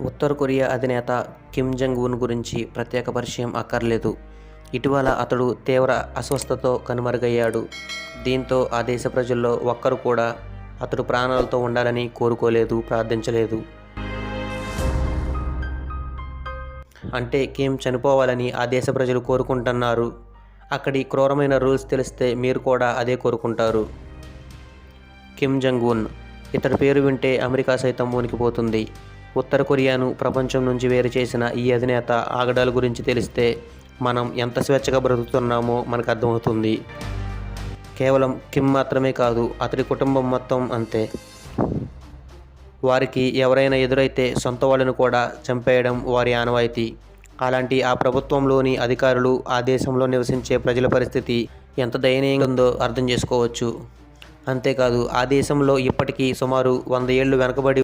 ఉత్తర Korea అధినేత Kim Jung ఉన్ గురించి ప్రత్యేక పరిచయం అక్కర్లేదు. ఇటీవల అతడు తీవ్ర అస్వస్థతతో కనుమరుగయ్యాడు. దీంతో ఆ దేశ ప్రజల్లో ఒక్కరు కూడా అతడు ప్రాణాలతో ఉండాలని కోరుకోలేదు, ప్రార్థించలేదు. అంటే కిమ్ చనిపోవాలని ఆ దేశ ప్రజలు కోరుకుంటున్నారు. అక్కడి క్రూరమైన రూల్స్ తెలిస్తే మీరు కూడా అదే కోరుకుంటారు. కిమ్ జంగ్ ఉన్. ఇతడి పేరు వింటే అమెరికా సైతం వణికిపోతుంది. ఉత్తర కొరియాను ప్రపంచం నుంచి వేరు చేసిన ఈ అధినేత ఆగడాల గురించి తెలిస్తే మనం ఎంత స్వేచ్ఛగా బ్రతుకుతున్నామో మనకు అర్థమవుతుంది. కేవలం కిమ్ మాత్రమే కాదు, అతడి కుటుంబం మొత్తం అంతే. వారికి ఎవరైనా ఎదురైతే సొంత వాళ్ళను కూడా చంపేయడం వారి ఆనవాయితీ. అలాంటి ఆ ప్రభుత్వంలోని అధికారులు, ఆ దేశంలో నివసించే ప్రజల పరిస్థితి ఎంత దయనీయంగా ఉందో అర్థం చేసుకోవచ్చు. అంతేకాదు, ఆ దేశంలో ఇప్పటికీ సుమారు 100 ఏళ్లు వెనకబడి